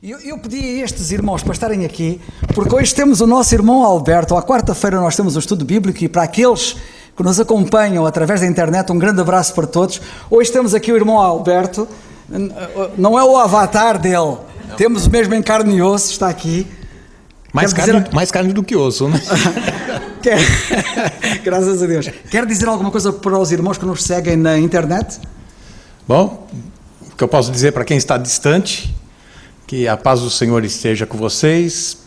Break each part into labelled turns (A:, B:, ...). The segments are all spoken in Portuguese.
A: Eu pedi a estes irmãos para estarem aqui, porque hoje temos o nosso irmão Alberto. À quarta-feira nós temos o estudo bíblico e para aqueles que nos acompanham através da internet, um grande abraço para todos. Hoje temos aqui o irmão Alberto, não é o avatar dele, não. Temos mesmo em carne e osso, está aqui.
B: Mais carne do que osso, né?
A: Graças a Deus. Quer dizer alguma coisa para os irmãos que nos seguem na internet?
B: Bom, o que eu posso dizer para quem está distante, que a paz do Senhor esteja com vocês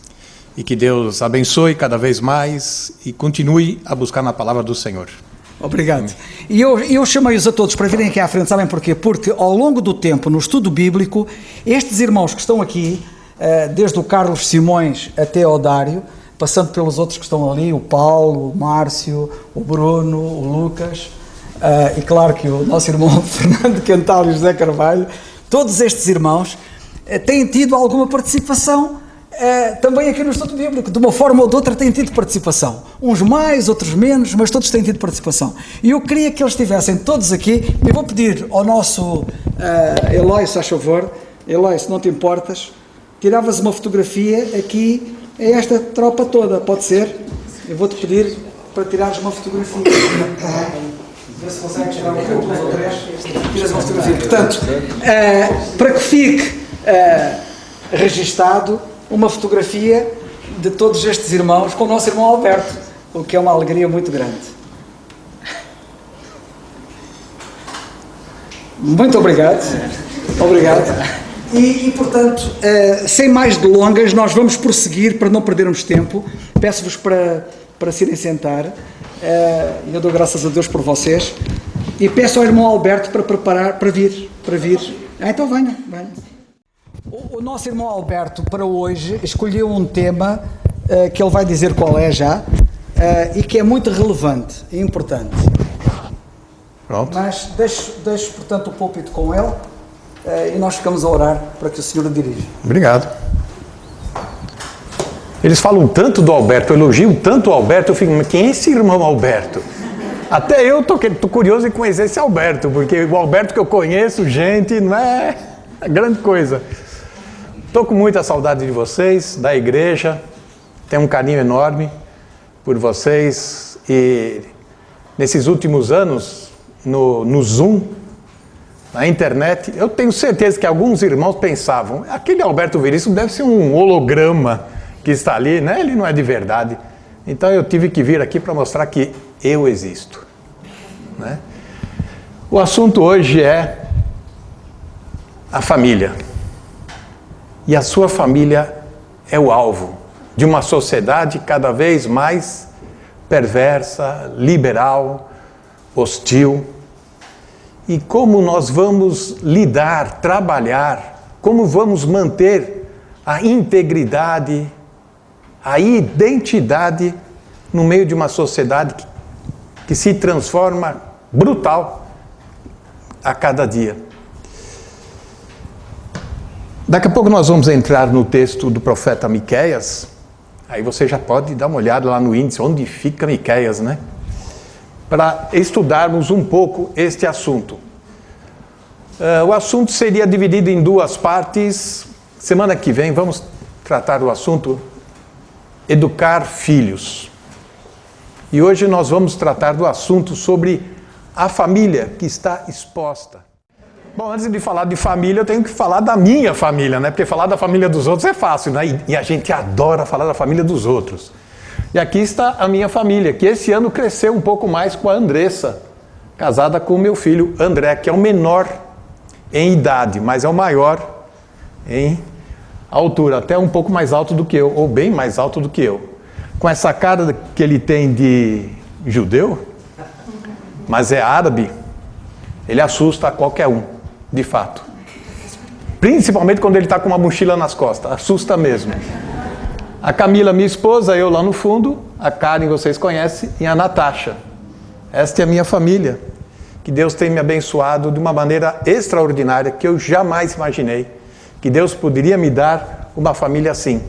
B: e que Deus abençoe cada vez mais e continue a buscar na palavra do Senhor.
A: Obrigado. E eu chamei-os a todos para virem aqui à frente, sabem porquê? Porque ao longo do tempo, no estudo bíblico, estes irmãos que estão aqui, desde o Carlos Simões até o Dário, passando pelos outros que estão ali, o Paulo, o Márcio, o Bruno, o Lucas, e claro que o nosso irmão Fernando Cantal e o José Carvalho, todos estes irmãos têm tido alguma participação também aqui no estudo bíblico, de uma forma ou de outra têm tido participação, uns mais, outros menos, mas todos têm tido participação, e eu queria que eles estivessem todos aqui. Eu vou pedir ao nosso Eloy, se faz favor, Eloy, se não te importas, tiravas uma fotografia aqui a esta tropa toda, pode ser? Eu vou-te pedir para tirares uma fotografia. Vê se consegues tirar duas ou três. Tiras uma fotografia. Portanto, para que fique registado uma fotografia de todos estes irmãos com o nosso irmão Alberto, o que é uma alegria muito grande. Muito obrigado. Obrigado. E portanto, sem mais delongas, nós vamos prosseguir para não perdermos tempo. Peço-vos para se irem sentar. Eu dou graças a Deus por vocês. E peço ao irmão Alberto para preparar, para vir. Então venha. O nosso irmão Alberto, para hoje, escolheu um tema que ele vai dizer qual é já, e que é muito relevante e importante.
B: Pronto.
A: Mas deixo portanto, o púlpito com ele. E nós ficamos a orar para que o Senhor o dirija.
B: Obrigado. Eles falam tanto do Alberto, elogiam tanto o Alberto, eu fico, mas quem é esse irmão Alberto? Até eu tô curioso em conhecer esse Alberto, porque o Alberto que eu conheço, gente, não é grande coisa. Estou com muita saudade de vocês, da igreja, tenho um carinho enorme por vocês, e nesses últimos anos, no Zoom, na internet, eu tenho certeza que alguns irmãos pensavam, aquele Alberto Veríssimo deve ser um holograma que está ali, né? Ele não é de verdade. Então eu tive que vir aqui para mostrar que eu existo, né? O assunto hoje é a família. E a sua família é o alvo de uma sociedade cada vez mais perversa, liberal, hostil. E como nós vamos lidar, trabalhar, como vamos manter a integridade, a identidade no meio de uma sociedade que se transforma brutal a cada dia. Daqui a pouco nós vamos entrar no texto do profeta Miqueias, aí você já pode dar uma olhada lá no índice, onde fica Miqueias, né? Para estudarmos um pouco este assunto. O assunto seria dividido em duas partes. Semana que vem vamos tratar do assunto educar filhos. E hoje nós vamos tratar do assunto sobre a família que está exposta. Bom, antes de falar de família, eu tenho que falar da minha família, né? Porque falar da família dos outros é fácil, né? E a gente adora falar da família dos outros. E aqui está a minha família, que esse ano cresceu um pouco mais com a Andressa, casada com o meu filho André, que é o menor em idade, mas é o maior em altura, até um pouco mais alto do que eu, ou bem mais alto do que eu. Com essa cara que ele tem de judeu, mas é árabe, ele assusta qualquer um, de fato. Principalmente quando ele está com uma mochila nas costas, assusta mesmo. A Camila, minha esposa, eu lá no fundo, a Karen vocês conhecem, e a Natasha. Esta é a minha família, que Deus tem me abençoado de uma maneira extraordinária, que eu jamais imaginei, que Deus poderia me dar uma família assim.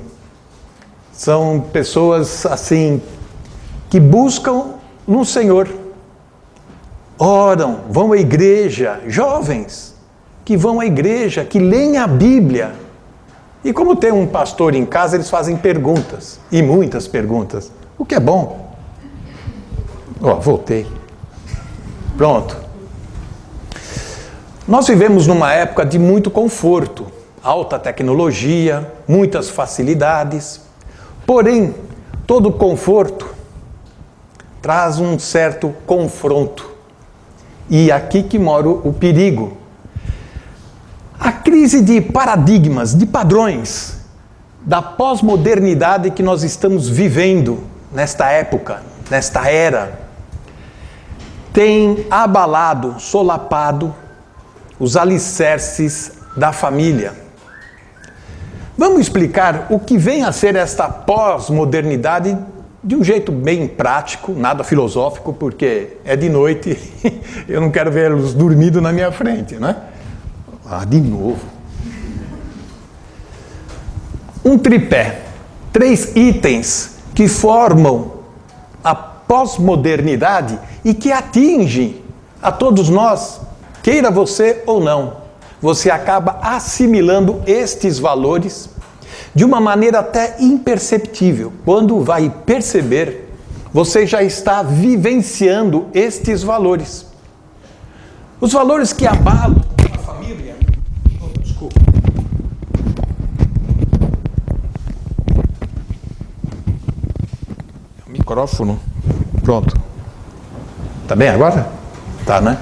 B: São pessoas assim, que buscam no Senhor, oram, vão à igreja, jovens, que vão à igreja, que leem a Bíblia, E como tem um pastor em casa, eles fazem perguntas, e muitas perguntas, o que é bom. Voltei. Pronto. Nós vivemos numa época de muito conforto, alta tecnologia, muitas facilidades, porém, todo conforto traz um certo confronto. E aqui que mora o perigo. A crise de paradigmas, de padrões, da pós-modernidade que nós estamos vivendo nesta época, nesta era, tem abalado, solapado os alicerces da família. Vamos explicar o que vem a ser esta pós-modernidade de um jeito bem prático, nada filosófico, porque é de noite e eu não quero vê-los dormindo na minha frente, né? De novo. Um tripé, 3 itens que formam a pós-modernidade e que atingem a todos nós, queira você ou não. Você acaba assimilando estes valores de uma maneira até imperceptível. Quando vai perceber, você já está vivenciando estes valores. Os valores que abalam a família. Desculpa. Micrófono. Pronto. Tá bem agora? Tá, né?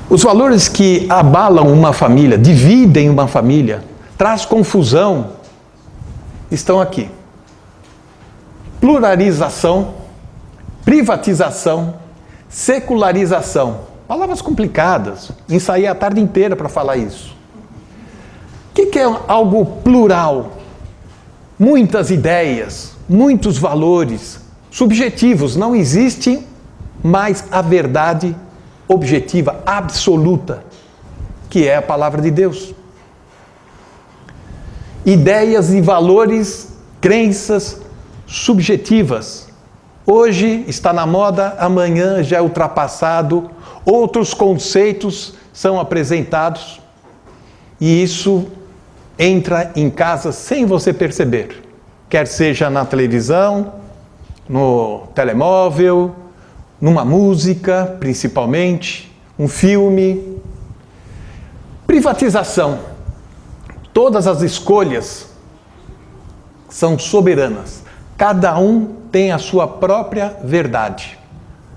B: Os valores que abalam uma família, dividem uma família, traz confusão, estão aqui. Pluralização, privatização, secularização. Palavras complicadas. Ensaiei a tarde inteira para falar isso. O que é algo plural? Muitas ideias, muitos valores subjetivos. Não existe mais a verdade objetiva, absoluta, que é a palavra de Deus. Ideias e valores, crenças subjetivas. Hoje está na moda, amanhã já é ultrapassado, outros conceitos são apresentados e isso entra em casa sem você perceber. Quer seja na televisão, no telemóvel, numa música, principalmente, um filme. Privatização. Todas as escolhas são soberanas. Cada um tem a sua própria verdade.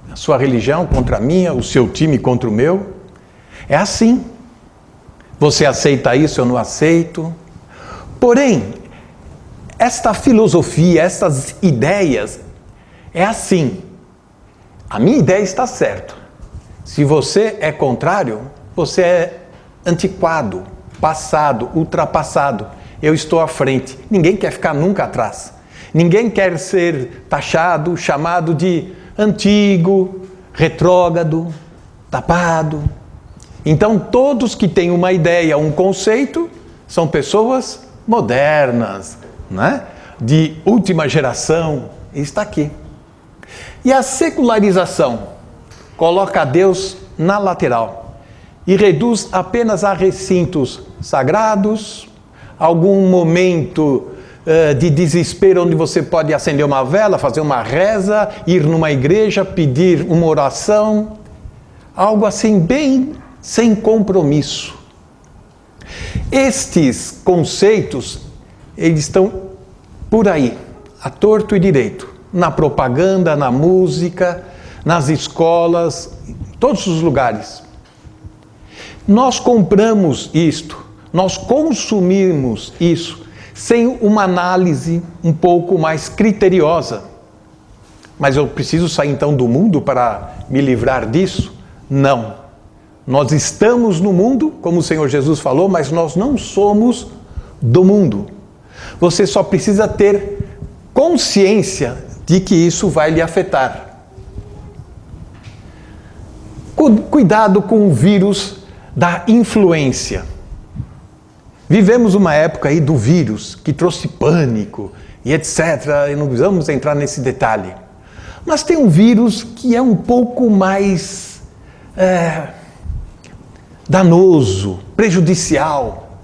B: A sua religião contra a minha, o seu time contra o meu. É assim. Você aceita isso, eu não aceito. Porém, esta filosofia, essas ideias, é assim. A minha ideia está certa. Se você é contrário, você é antiquado, passado, ultrapassado. Eu estou à frente. Ninguém quer ficar nunca atrás. Ninguém quer ser taxado, chamado de antigo, retrógrado, tapado. Então, todos que têm uma ideia, um conceito, são pessoas modernas, né? De última geração. E está aqui. E a secularização coloca Deus na lateral e reduz apenas a recintos sagrados, algum momento de desespero onde você pode acender uma vela, fazer uma reza, ir numa igreja, pedir uma oração, algo assim bem sem compromisso. Estes conceitos, eles estão por aí, à torto e direito. Na propaganda, na música, nas escolas, em todos os lugares. Nós compramos isto, nós consumimos isso, sem uma análise um pouco mais criteriosa. Mas eu preciso sair então do mundo para me livrar disso? Não. Nós estamos no mundo, como o Senhor Jesus falou, mas nós não somos do mundo. Você só precisa ter consciência de que isso vai lhe afetar. Cuidado com o vírus da influência. Vivemos uma época aí do vírus que trouxe pânico e etc. E não vamos entrar nesse detalhe. Mas tem um vírus que é um pouco mais danoso, prejudicial.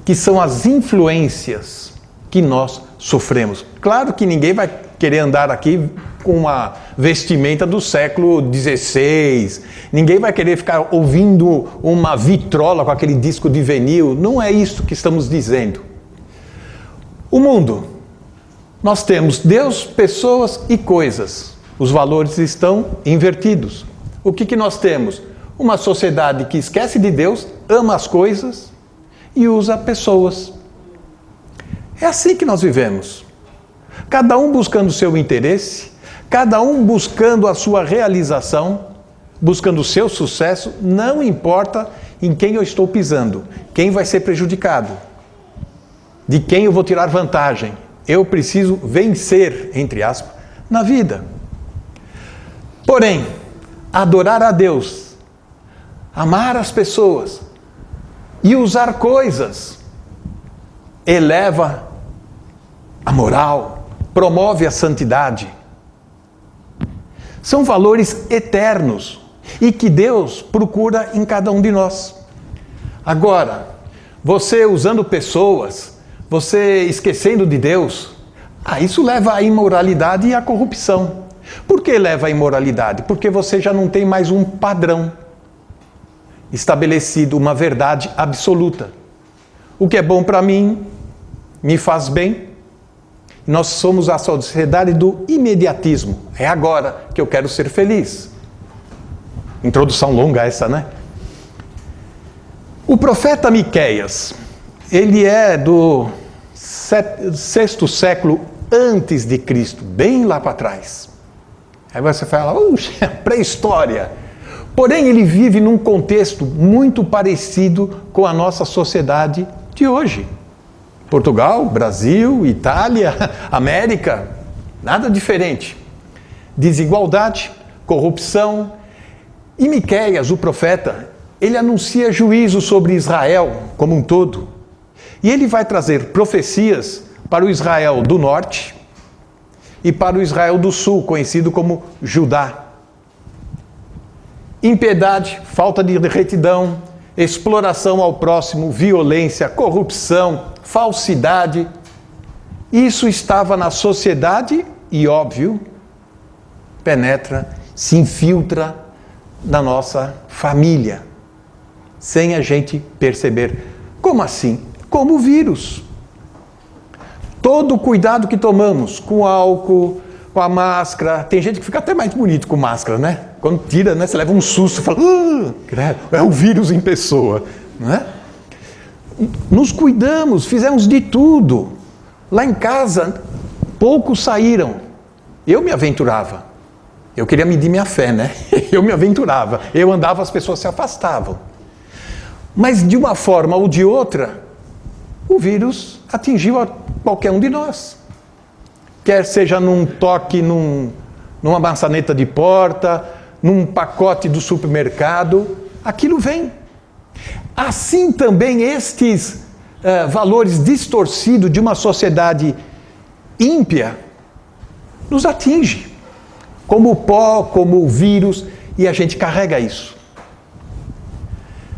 B: que são as influências que nós sofremos. Claro que ninguém vai querer andar aqui com uma vestimenta do século XVI, ninguém vai querer ficar ouvindo uma vitrola com aquele disco de vinil, não é isso que estamos dizendo. O mundo, nós temos Deus, pessoas e coisas, os valores estão invertidos. O que nós temos? Uma sociedade que esquece de Deus, ama as coisas e usa pessoas. É assim que nós vivemos. Cada um buscando o seu interesse, cada um buscando a sua realização, buscando o seu sucesso, não importa em quem eu estou pisando, quem vai ser prejudicado, de quem eu vou tirar vantagem. Eu preciso vencer, entre aspas, na vida. Porém, adorar a Deus, amar as pessoas e usar coisas eleva a moral, promove a santidade. São valores eternos e que Deus procura em cada um de nós. Agora, você usando pessoas, você esquecendo de Deus, isso leva à imoralidade e à corrupção. Por que leva à imoralidade? Porque você já não tem mais um padrão estabelecido, uma verdade absoluta. O que é bom para mim, me faz bem. Nós somos a sociedade do imediatismo. É agora que eu quero ser feliz. Introdução longa essa, né? O profeta Miqueias, ele é do sexto século antes de Cristo, bem lá para trás. Aí você fala, pré-história. Porém, ele vive num contexto muito parecido com a nossa sociedade de hoje. Portugal, Brasil, Itália, América, nada diferente. Desigualdade, corrupção. E Miqueias, o profeta, ele anuncia juízo sobre Israel como um todo. E ele vai trazer profecias para o Israel do norte e para o Israel do sul, conhecido como Judá. Impiedade, falta de retidão, exploração ao próximo, violência, corrupção, falsidade. Isso estava na sociedade e, óbvio, penetra, se infiltra na nossa família, sem a gente perceber. Como assim? Como o vírus. Todo o cuidado que tomamos com o álcool, com a máscara, tem gente que fica até mais bonito com máscara, né? Quando tira, né, você leva um susto e fala, é o vírus em pessoa, não é? Nos cuidamos, fizemos de tudo. Lá em casa, poucos saíram. Eu me aventurava. Eu queria medir minha fé, né? Eu me aventurava. Eu andava, as pessoas se afastavam. Mas de uma forma ou de outra, o vírus atingiu a qualquer um de nós. Quer seja num toque, numa maçaneta de porta, num pacote do supermercado, aquilo vem. Assim também estes valores distorcidos de uma sociedade ímpia nos atinge, como o pó, como o vírus, e a gente carrega isso.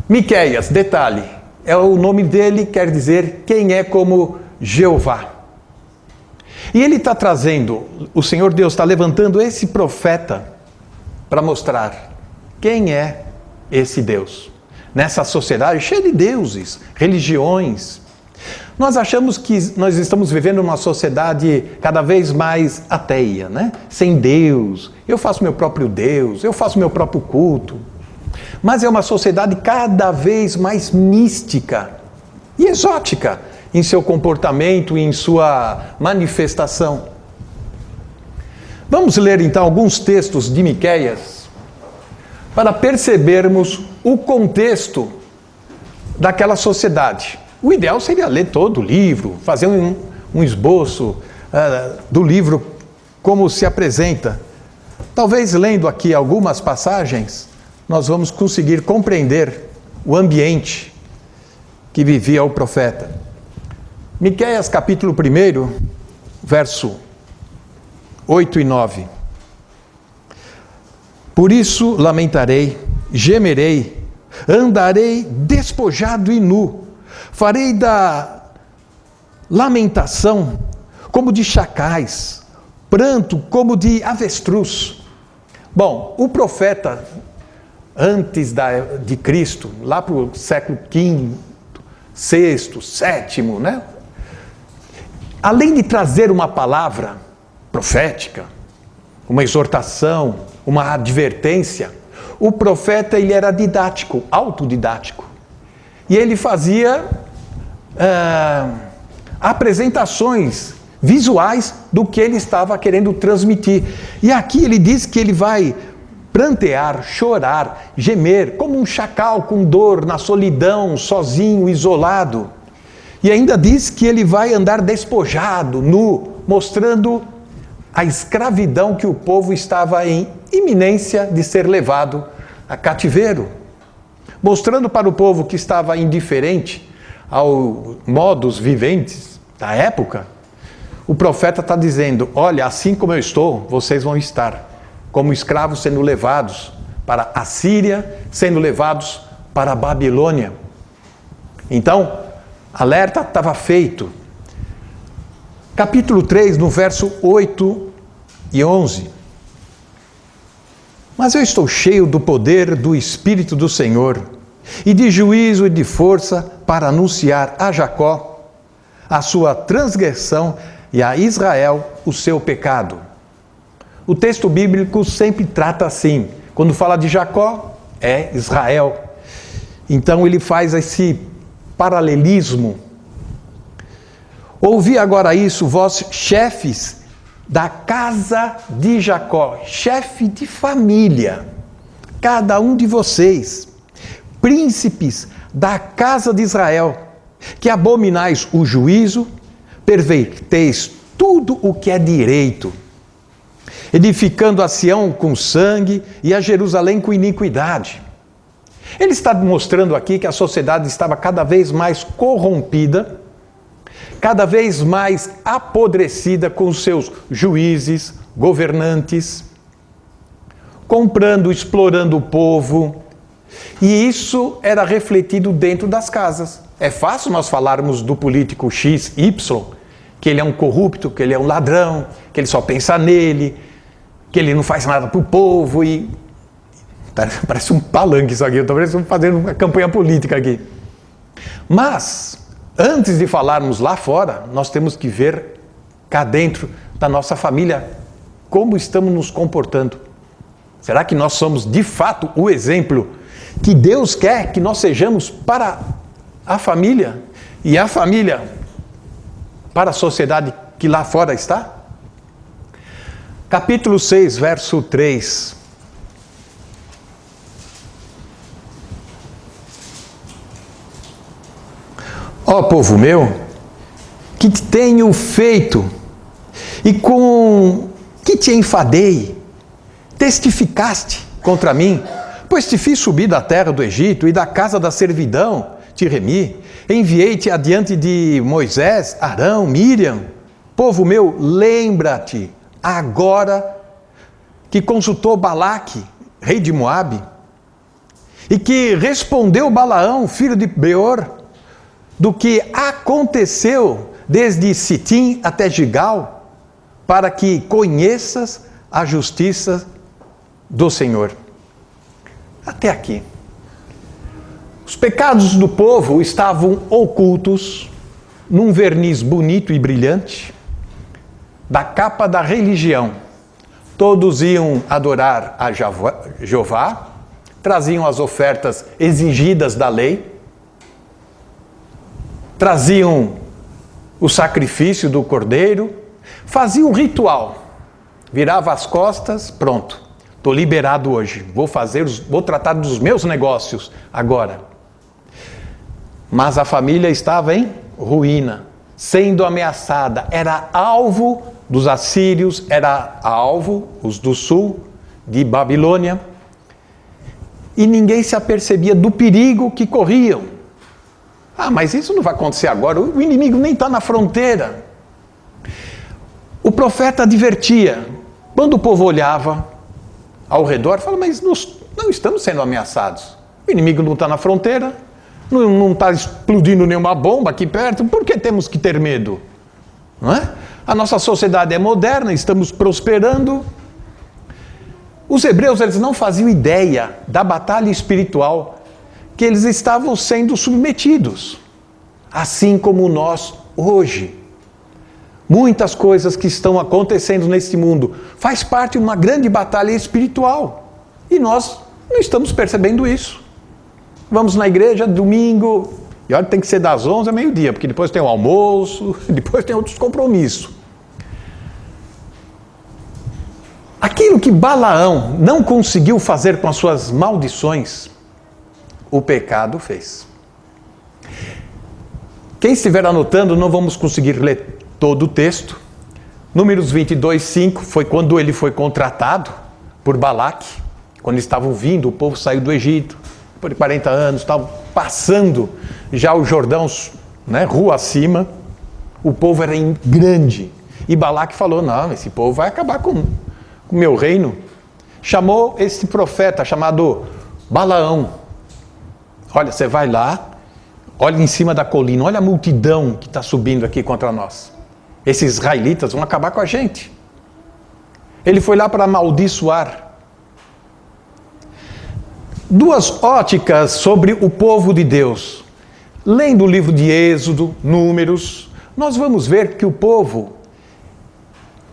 B: Miqueias, detalhe, o nome dele quer dizer quem é como Jeová. E ele está trazendo, o Senhor Deus está levantando esse profeta para mostrar quem é esse Deus. Nessa sociedade cheia de deuses, religiões. Nós achamos que nós estamos vivendo numa sociedade cada vez mais ateia, né? Sem Deus. Eu faço meu próprio Deus, eu faço meu próprio culto. Mas é uma sociedade cada vez mais mística e exótica em seu comportamento e em sua manifestação. Vamos ler então alguns textos de Miqueias para percebermos o contexto daquela sociedade. O ideal seria ler todo o livro, fazer um esboço do livro como se apresenta. Talvez lendo aqui algumas passagens, nós vamos conseguir compreender o ambiente que vivia o profeta. Miqueias capítulo 1, verso 8 e 9. Por isso lamentarei, gemerei, andarei despojado e nu, Farei da lamentação como de chacais, pranto como de avestruz. Bom, o profeta, antes de Cristo, lá para o século V, VI, VII, né? Além de trazer uma palavra profética, uma exortação, uma advertência, o profeta ele era didático, autodidático. E ele fazia apresentações visuais do que ele estava querendo transmitir. E aqui ele diz que ele vai prantear, chorar, gemer, como um chacal com dor, na solidão, sozinho, isolado. E ainda diz que ele vai andar despojado, nu, mostrando a escravidão que o povo estava em iminência de ser levado a cativeiro. Mostrando para o povo que estava indiferente aos modos viventes da época, o profeta está dizendo, olha, assim como eu estou, vocês vão estar, como escravos sendo levados para a Síria, sendo levados para a Babilônia. Então, alerta estava feito. Capítulo 3, no verso 8 e 11. Mas eu estou cheio do poder do Espírito do Senhor, e de juízo e de força para anunciar a Jacó a sua transgressão e a Israel o seu pecado. O texto bíblico sempre trata assim. Quando fala de Jacó, é Israel. Então ele faz esse paralelismo. Ouvi agora isso, vós chefes da casa de Jacó, chefe de família, cada um de vocês, príncipes da casa de Israel, que abominais o juízo, perverteis tudo o que é direito, edificando a Sião com sangue e a Jerusalém com iniquidade. Ele está mostrando aqui que a sociedade estava cada vez mais corrompida, cada vez mais apodrecida com os seus juízes, governantes, comprando, explorando o povo. E isso era refletido dentro das casas. É fácil nós falarmos do político X, Y, que ele é um corrupto, que ele é um ladrão, que ele só pensa nele, que ele não faz nada para o povo e... Parece um palanque isso aqui, eu estou fazendo uma campanha política aqui. Mas, antes de falarmos lá fora, nós temos que ver cá dentro da nossa família como estamos nos comportando. Será que nós somos de fato o exemplo que Deus quer que nós sejamos para a família e a família para a sociedade que lá fora está? Capítulo 6, verso 3. Ó povo meu, que te tenho feito e com que te enfadei, testificaste contra mim, pois te fiz subir da terra do Egito e da casa da servidão te remi, enviei-te adiante de Moisés, Arão, Míriam. Povo meu, lembra-te agora que consultou Balaque, rei de Moabe, e que respondeu Balaão, filho de Beor, do que aconteceu desde Sitim até Gigal, para que conheças a justiça do Senhor. Até aqui. Os pecados do povo estavam ocultos num verniz bonito e brilhante da capa da religião. Todos iam adorar a Jeová, traziam as ofertas exigidas da lei, traziam o sacrifício do cordeiro, faziam um ritual, virava as costas, pronto, estou liberado hoje, vou tratar dos meus negócios agora. Mas a família estava em ruína, sendo ameaçada, era alvo dos assírios, era alvo, os do sul, de Babilônia, e ninguém se apercebia do perigo que corriam. Ah, mas isso não vai acontecer agora, o inimigo nem está na fronteira. O profeta advertia, quando o povo olhava ao redor, falava, mas não estamos sendo ameaçados. O inimigo não está na fronteira, Não está explodindo nenhuma bomba aqui perto, por que temos que ter medo? Não é? A nossa sociedade é moderna, estamos prosperando. Os hebreus, eles não faziam ideia da batalha espiritual que eles estavam sendo submetidos, assim como nós hoje. Muitas coisas que estão acontecendo neste mundo faz parte de uma grande batalha espiritual e nós não estamos percebendo isso. Vamos na igreja domingo, e olha, tem que ser das 11 ao meio-dia, porque depois tem o almoço, depois tem outros compromissos. Aquilo que Balaão não conseguiu fazer com as suas maldições, o pecado fez. Quem estiver anotando, não vamos conseguir ler todo o texto. Números 22:5 foi quando ele foi contratado por Balaque, quando estavam vindo, o povo saiu do Egito, depois de 40 anos, estavam passando já o Jordão, né, rua acima, o povo era grande, e Balaque falou, não, esse povo vai acabar com o meu reino. Chamou esse profeta chamado Balaão. Olha, você vai lá, olha em cima da colina, olha a multidão que está subindo aqui contra nós. Esses israelitas vão acabar com a gente. Ele foi lá para amaldiçoar. Duas óticas sobre o povo de Deus. Lendo o livro de Êxodo, Números, nós vamos ver que o povo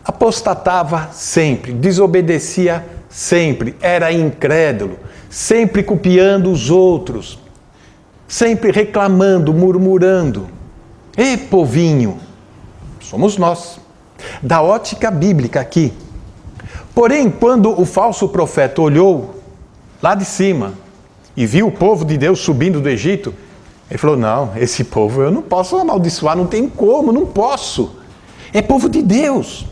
B: apostatava sempre, desobedecia sempre, era incrédulo, sempre copiando os outros, sempre reclamando, murmurando. Ei, povinho, somos nós. Da ótica bíblica aqui. Porém, quando o falso profeta olhou lá de cima e viu o povo de Deus subindo do Egito, ele falou, não, esse povo eu não posso amaldiçoar, não tem como, não posso. É povo de Deus.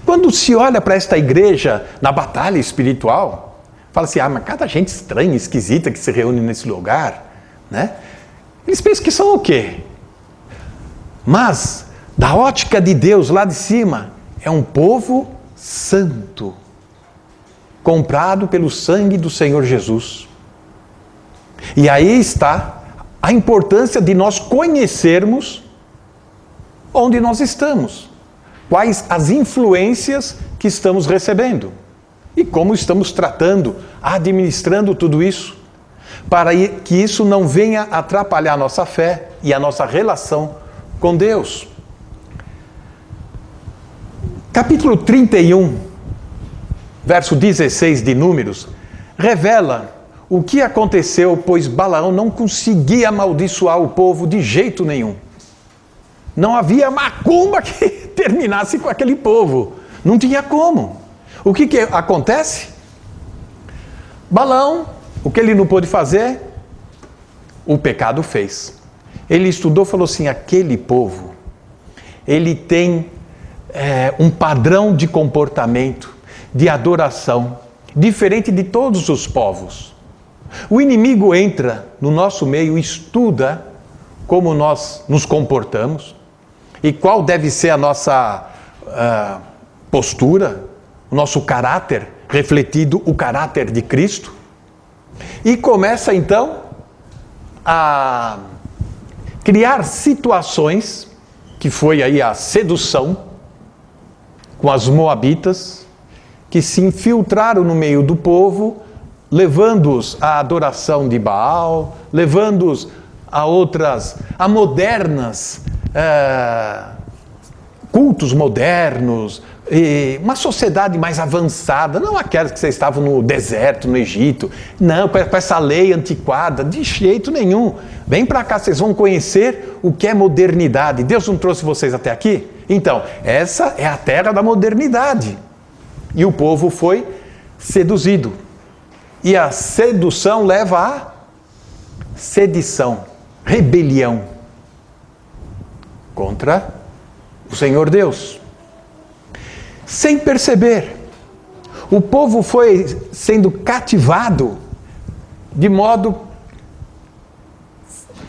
B: Quando se olha para esta igreja na batalha espiritual, fala assim, mas cada gente estranha, esquisita que se reúne nesse lugar, né? Eles pensam que são o quê? Mas, da ótica de Deus lá de cima, é um povo santo, comprado pelo sangue do Senhor Jesus. E aí está a importância de nós conhecermos onde nós estamos, quais as influências que estamos recebendo e como estamos tratando, administrando tudo isso, para que isso não venha atrapalhar a nossa fé e a nossa relação com Deus. Capítulo 31, verso 16 de Números, revela o que aconteceu, pois Balaão não conseguia amaldiçoar o povo de jeito nenhum. Não havia macumba que terminasse com aquele povo. Não tinha como. O que acontece? Balaão, o que ele não pôde fazer, o pecado fez. Ele estudou e falou assim, aquele povo, ele tem um padrão de comportamento, de adoração, diferente de todos os povos. O inimigo entra no nosso meio e estuda como nós nos comportamos e qual deve ser a nossa postura, o nosso caráter, refletido o caráter de Cristo. E começa então a criar situações, que foi aí a sedução com as moabitas, que se infiltraram no meio do povo, levando-os à adoração de Baal, levando-os a modernas, cultos modernos, uma sociedade mais avançada, não aquelas que vocês estavam no deserto, no Egito, não, com essa lei antiquada, de jeito nenhum. Vem para cá, vocês vão conhecer o que é modernidade. Deus não trouxe vocês até aqui? Então, essa é a terra da modernidade. E o povo foi seduzido. E a sedução leva à sedição, rebelião contra o Senhor Deus. Sem perceber, o povo foi sendo cativado de modo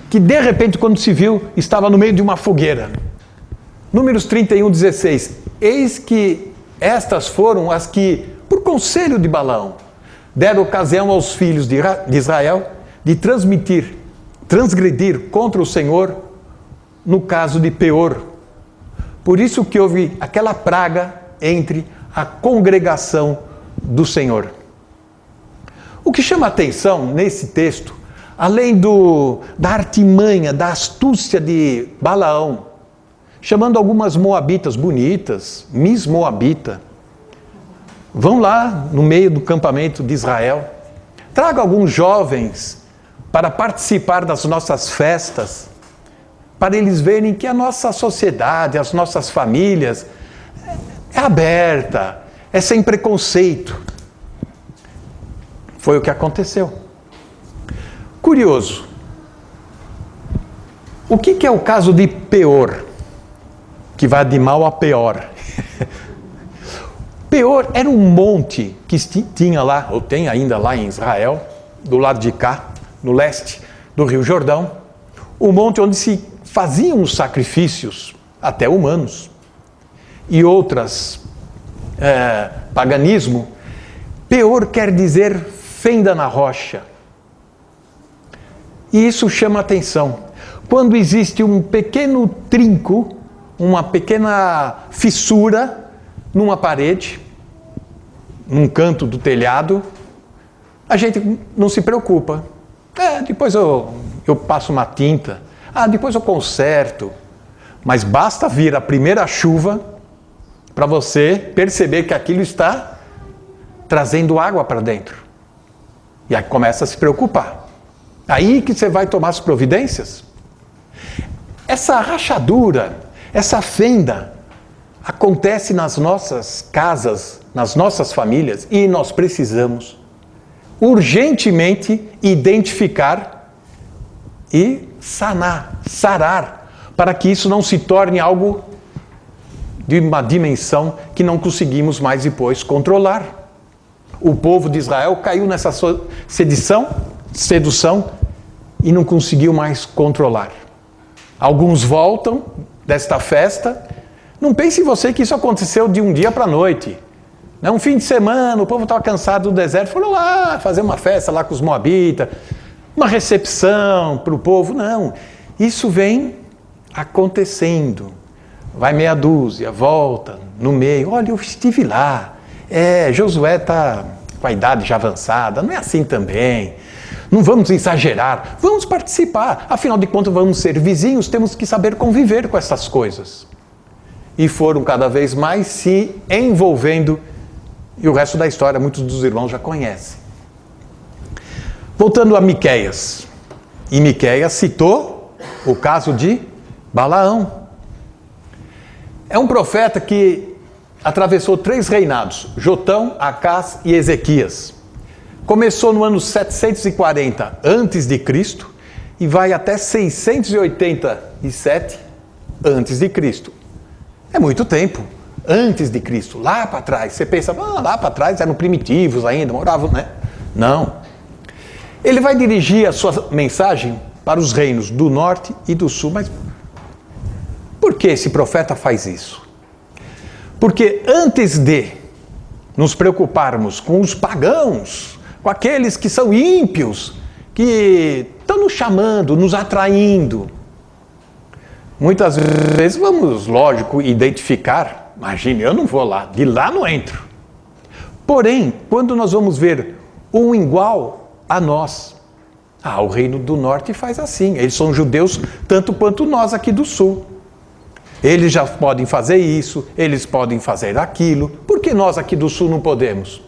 B: que de repente, quando se viu, estava no meio de uma fogueira. Números 31:16. Eis que estas foram as que, por conselho de Balaão, deram ocasião aos filhos de Israel de transmitir transgredir contra o Senhor no caso de Peor. Por isso que houve aquela praga entre a congregação do Senhor. O que chama a atenção nesse texto, além da artimanha, da astúcia de Balaão, chamando algumas moabitas bonitas, Miss Moabita, vão lá no meio do campamento de Israel, traga alguns jovens para participar das nossas festas, para eles verem que a nossa sociedade, as nossas famílias é aberta, é sem preconceito. Foi o que aconteceu. Curioso. O que é o caso de Peor? Que vai de mal a pior. Peor era um monte que tinha lá, ou tem ainda lá em Israel, do lado de cá, no leste do Rio Jordão, um monte onde se faziam os sacrifícios, até humanos, e outras paganismo. Peor quer dizer fenda na rocha. E isso chama atenção. Quando existe um pequeno trinco, uma pequena fissura numa parede, num canto do telhado, a gente não se preocupa. Depois eu passo uma tinta. Depois eu conserto. Mas basta vir a primeira chuva para você perceber que aquilo está trazendo água para dentro. E aí começa a se preocupar. Aí que você vai tomar as providências. Essa rachadura, essa fenda, acontece nas nossas casas, nas nossas famílias, e nós precisamos urgentemente identificar e sarar, para que isso não se torne algo de uma dimensão que não conseguimos mais depois controlar. O povo de Israel caiu nessa sedução e não conseguiu mais controlar. Alguns voltam desta festa. Não pense você que isso aconteceu de um dia para a noite. Um fim de semana, o povo estava cansado do deserto, foram lá fazer uma festa lá com os moabitas, uma recepção para o povo. Não, isso vem acontecendo. Vai meia dúzia, volta no meio. Olha, eu estive lá. Josué está com a idade já avançada, não é assim também. Não vamos exagerar, vamos participar. Afinal de contas, vamos ser vizinhos, temos que saber conviver com essas coisas. E foram cada vez mais se envolvendo, e o resto da história muitos dos irmãos já conhecem. Voltando a Miqueias, e Miqueias citou o caso de Balaão. É um profeta que atravessou 3 reinados, Jotão, Acás e Ezequias. Começou no ano 740 a.C. e vai até 687 a.C. É muito tempo, antes de Cristo, lá para trás. Você pensa, lá para trás eram primitivos ainda, moravam, né? Não. Ele vai dirigir a sua mensagem para os reinos do norte e do sul. Mas por que esse profeta faz isso? Porque antes de nos preocuparmos com os pagãos, com aqueles que são ímpios, que estão nos chamando, nos atraindo, muitas vezes vamos, lógico, identificar. Imagine, eu não vou lá, de lá não entro. Porém, quando nós vamos ver um igual a nós, o reino do norte faz assim. Eles são judeus tanto quanto nós aqui do sul. Eles já podem fazer isso, eles podem fazer aquilo. Por que nós aqui do sul não podemos?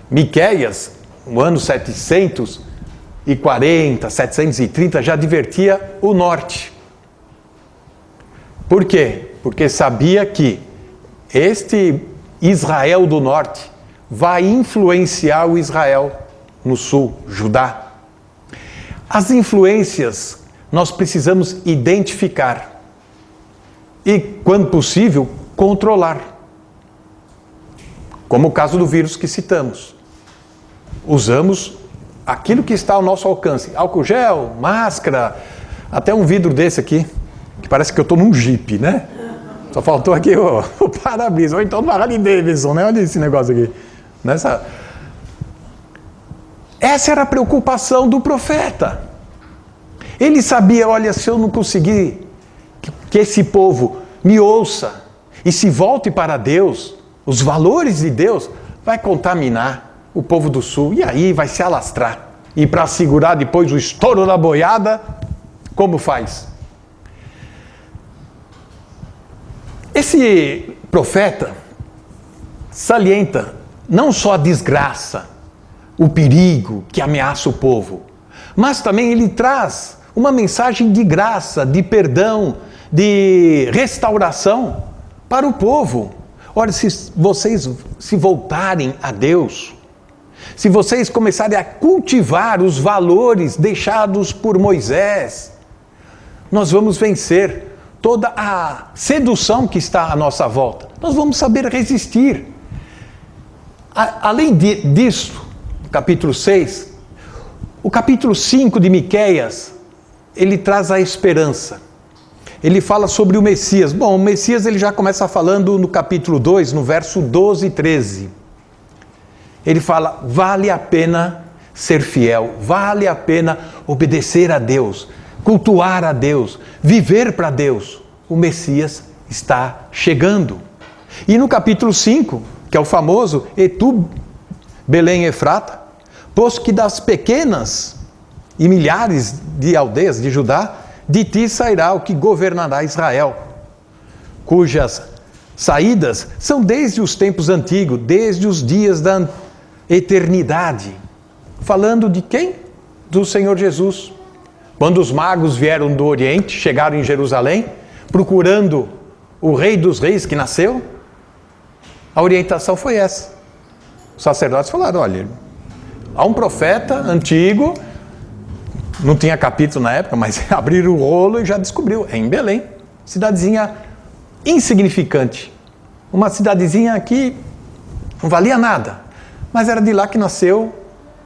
B: Miqueias, no ano 740, 730, já advertia o norte. Por quê? Porque sabia que este Israel do norte vai influenciar o Israel no sul, Judá. As influências nós precisamos identificar e, quando possível, controlar. Como o caso do vírus que citamos. Usamos aquilo que está ao nosso alcance. Álcool gel, máscara, até um vidro desse aqui, que parece que eu estou num Jeep, né? Só faltou aqui o para-brisa, ou então uma Harley Davidson, né? Olha esse negócio aqui. Essa era a preocupação do profeta. Ele sabia, olha, se eu não conseguir que esse povo me ouça e se volte para Deus, os valores de Deus, vai contaminar o povo do sul e aí vai se alastrar. E para segurar depois o estouro da boiada, como faz? Esse profeta salienta não só a desgraça, o perigo que ameaça o povo, mas também ele traz uma mensagem de graça, de perdão, de restauração para o povo. Olha, se vocês se voltarem a Deus, se vocês começarem a cultivar os valores deixados por Moisés, nós vamos vencer toda a sedução que está à nossa volta. Nós vamos saber resistir. Além disso, capítulo 6, o capítulo 5 de Miqueias, ele traz a esperança. Ele fala sobre o Messias. Bom, o Messias ele já começa falando no capítulo 2, no verso 12 e 13. Ele fala, vale a pena ser fiel, vale a pena obedecer a Deus, cultuar a Deus, viver para Deus. O Messias está chegando. E no capítulo 5, que é o famoso, E tu, Belém Efrata, posto que das pequenas e milhares de aldeias de Judá, de ti sairá o que governará Israel, cujas saídas são desde os tempos antigos, desde os dias da eternidade. Falando de quem? Do Senhor Jesus. Quando os magos vieram do Oriente, chegaram em Jerusalém, procurando o Rei dos Reis que nasceu, a orientação foi essa. Os sacerdotes falaram, olha, há um profeta antigo, não tinha capítulo na época, mas abriram o rolo e já descobriu, é em Belém, cidadezinha insignificante, uma cidadezinha que não valia nada, mas era de lá que nasceu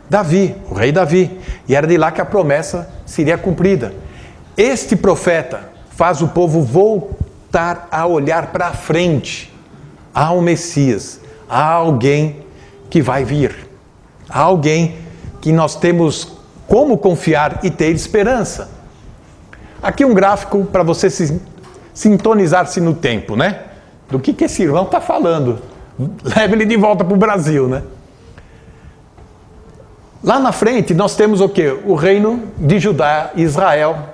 B: Davi, o rei Davi, e era de lá que a promessa seria cumprida. Este profeta faz o povo voltar a olhar para frente. Há um Messias, há alguém que vai vir, há alguém que nós temos como confiar e ter esperança. Aqui um gráfico para você sintonizar-se no tempo, né? Do que esse irmão está falando. Leve ele de volta para o Brasil, né? Lá na frente nós temos o quê? O reino de Judá e Israel.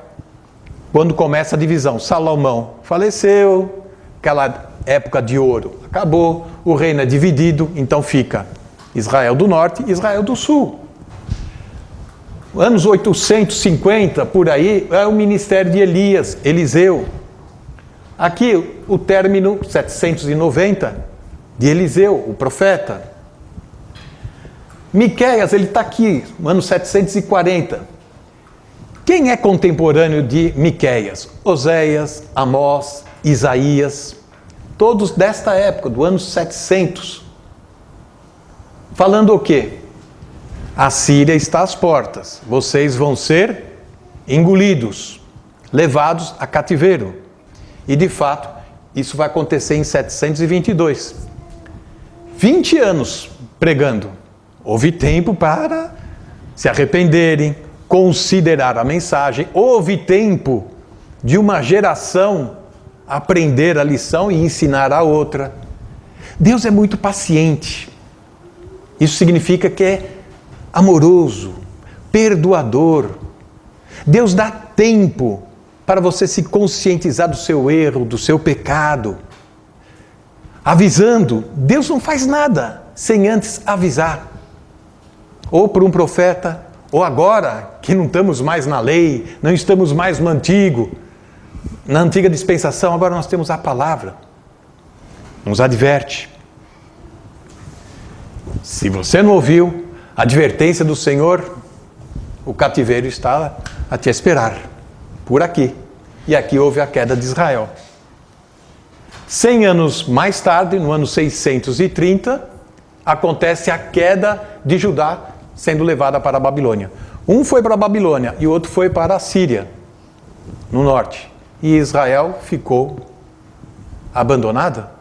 B: Quando começa a divisão, Salomão faleceu, aquela época de ouro acabou, o reino é dividido, então fica Israel do norte e Israel do sul. Anos 850, por aí, é o ministério de Elias, Eliseu. Aqui o término 790 de Eliseu, o profeta. Miqueias, ele está aqui, no ano 740. Quem é contemporâneo de Miqueias? Oséias, Amós, Isaías, todos desta época, do ano 700. Falando o quê? A Síria está às portas, vocês vão ser engolidos, levados a cativeiro. E de fato, isso vai acontecer em 722. 20 anos pregando. Houve tempo para se arrependerem, considerar a mensagem. Houve tempo de uma geração aprender a lição e ensinar a outra. Deus é muito paciente. Isso significa que é amoroso, perdoador. Deus dá tempo para você se conscientizar do seu erro, do seu pecado. Avisando, Deus não faz nada sem antes avisar. Ou por um profeta, ou agora que não estamos mais na lei, não estamos mais no antigo, na antiga dispensação, agora nós temos a palavra. Nos adverte. Se você não ouviu a advertência do Senhor, o cativeiro está a te esperar, por aqui. E aqui houve a queda de Israel. 100 anos mais tarde, no ano 630, acontece a queda de Judá sendo levada para a Babilônia. Um foi para a Babilônia e o outro foi para a Síria, no norte. E Israel ficou abandonada.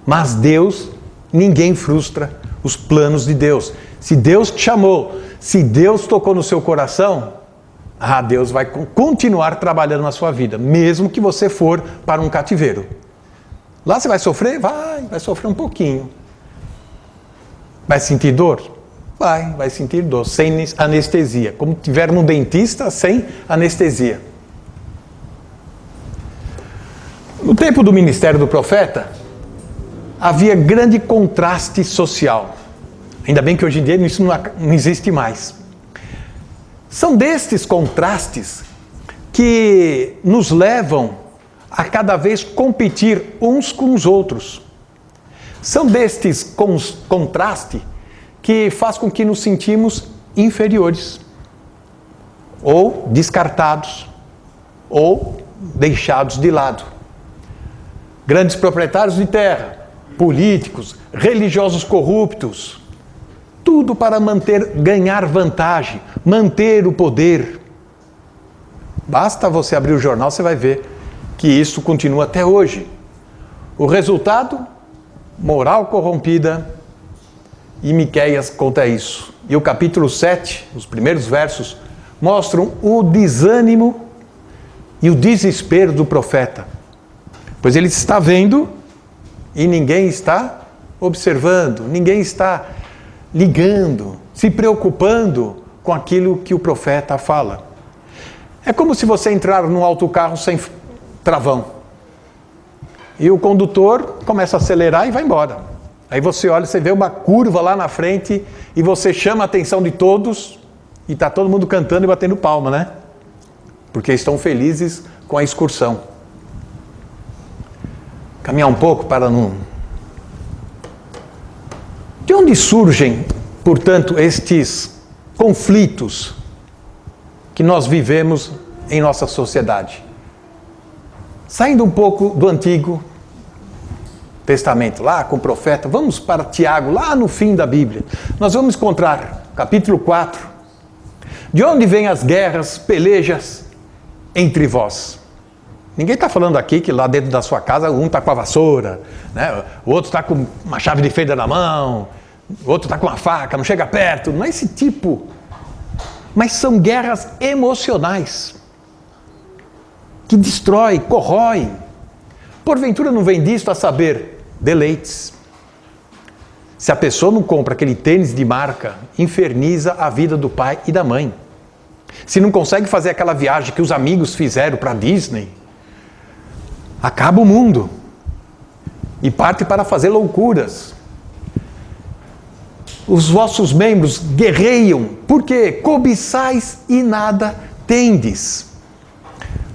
B: Mas Deus, ninguém frustra os planos de Deus. Se Deus te chamou, se Deus tocou no seu coração, Deus vai continuar trabalhando na sua vida, mesmo que você for para um cativeiro. Lá você vai sofrer? Vai sofrer um pouquinho. Vai sentir dor? Vai sentir dor, sem anestesia. Como tiver no dentista, sem anestesia. No tempo do ministério do profeta, havia grande contraste social. Ainda bem que hoje em dia isso não existe mais. São destes contrastes que nos levam a cada vez competir uns com os outros. São destes contrastes que faz com que nos sentimos inferiores, ou descartados, ou deixados de lado. Grandes proprietários de terra, políticos, religiosos corruptos, tudo para ganhar vantagem, manter o poder. Basta você abrir o jornal, você vai ver que isso continua até hoje. O resultado? Moral corrompida, e Miqueias conta isso. E o capítulo 7, os primeiros versos, mostram o desânimo e o desespero do profeta. Pois ele está vendo e ninguém está observando, ninguém está ligando, se preocupando com aquilo que o profeta fala. É como se você entrar num autocarro sem travão. E o condutor começa a acelerar e vai embora. Aí você olha, você vê uma curva lá na frente e você chama a atenção de todos e está todo mundo cantando e batendo palma, né? Porque estão felizes com a excursão. Caminhar um pouco para não... De onde surgem, portanto, estes conflitos que nós vivemos em nossa sociedade? Saindo um pouco do Antigo Testamento, lá com o profeta, vamos para Tiago, lá no fim da Bíblia. Nós vamos encontrar, capítulo 4, de onde vêm as guerras, pelejas entre vós. Ninguém está falando aqui que lá dentro da sua casa um está com a vassoura, né? O outro está com uma chave de fenda na mão, o outro está com uma faca, não chega perto. Não é esse tipo. Mas são guerras emocionais que destroem, corroem. Porventura não vem disto a saber deleites. Se a pessoa não compra aquele tênis de marca, inferniza a vida do pai e da mãe. Se não consegue fazer aquela viagem que os amigos fizeram para a Disney, acaba o mundo e parte para fazer loucuras. Os vossos membros guerreiam, porque cobiçais e nada tendes.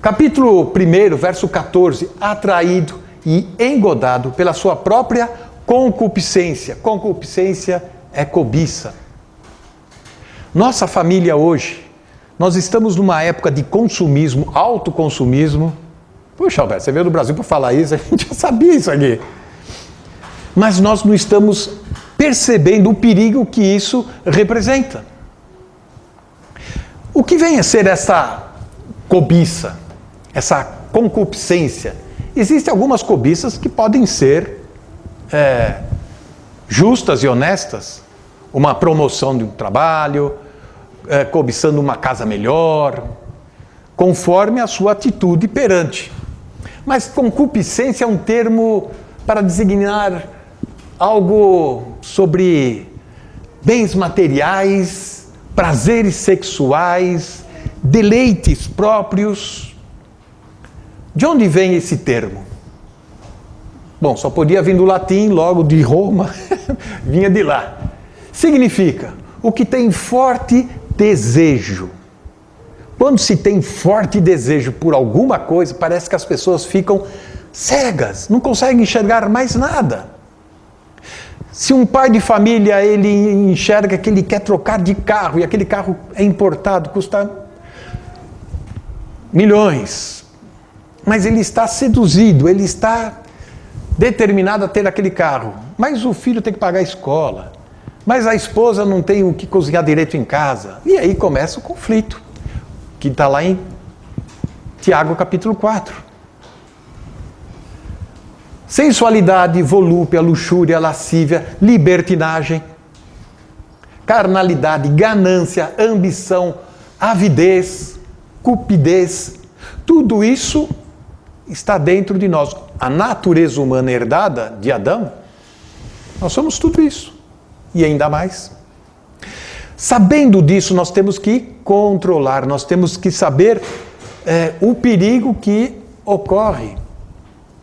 B: Capítulo 1, verso 14. Atraído e engodado pela sua própria concupiscência. Concupiscência é cobiça. Nossa família hoje, nós estamos numa época de consumismo, autoconsumismo. Puxa, Alberto, você veio do Brasil para falar isso, a gente já sabia isso aqui. Mas nós não estamos percebendo o perigo que isso representa. O que vem a ser essa cobiça, essa concupiscência? Existem algumas cobiças que podem ser justas e honestas. Uma promoção de um trabalho, cobiçando uma casa melhor, conforme a sua atitude perante. Mas concupiscência é um termo para designar algo sobre bens materiais, prazeres sexuais, deleites próprios. De onde vem esse termo? Bom, só podia vir do latim, logo de Roma, vinha de lá. Significa o que tem forte desejo. Quando se tem forte desejo por alguma coisa, parece que as pessoas ficam cegas, não conseguem enxergar mais nada. Se um pai de família, ele enxerga que ele quer trocar de carro, e aquele carro é importado, custa milhões, mas ele está seduzido, ele está determinado a ter aquele carro, mas o filho tem que pagar a escola, mas a esposa não tem o que cozinhar direito em casa, e aí começa o conflito, que está lá em Tiago capítulo 4. Sensualidade, volúpia, luxúria, lascívia, libertinagem, carnalidade, ganância, ambição, avidez, cupidez, tudo isso está dentro de nós. A natureza humana herdada de Adão, nós somos tudo isso. E ainda mais. Sabendo disso, nós temos que controlar, nós temos que saber o perigo que ocorre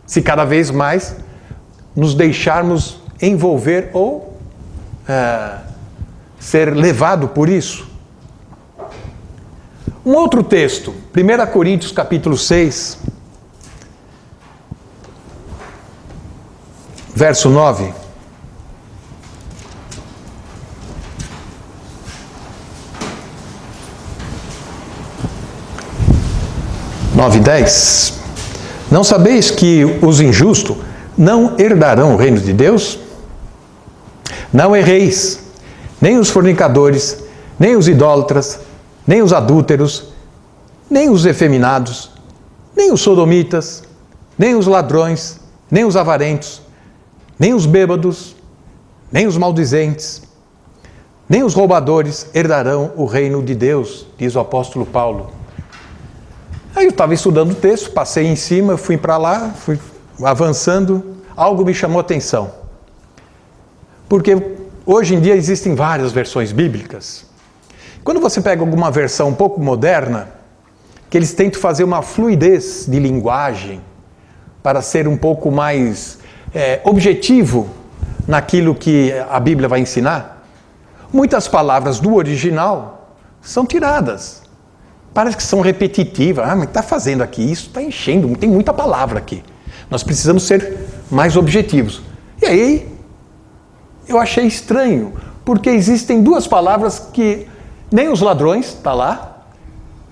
B: se cada vez mais nos deixarmos envolver ou ser levado por isso. Um outro texto, 1 Coríntios capítulo 6, verso 9. Nove e 10. Não sabeis que os injustos não herdarão o reino de Deus? Não erreis, nem os fornicadores, nem os idólatras, nem os adúlteros, nem os efeminados, nem os sodomitas, nem os ladrões, nem os avarentos, nem os bêbados, nem os maldizentes, nem os roubadores herdarão o reino de Deus, diz o apóstolo Paulo. Aí eu estava estudando o texto, passei em cima, fui para lá, fui avançando, algo me chamou a atenção. Porque hoje em dia existem várias versões bíblicas. Quando você pega alguma versão um pouco moderna, que eles tentam fazer uma fluidez de linguagem para ser um pouco mais objetivo naquilo que a Bíblia vai ensinar, muitas palavras do original são tiradas. Parece que são repetitivas. Mas está fazendo aqui isso, está enchendo, tem muita palavra aqui. Nós precisamos ser mais objetivos. E aí, eu achei estranho, porque existem duas palavras que nem os ladrões, está lá,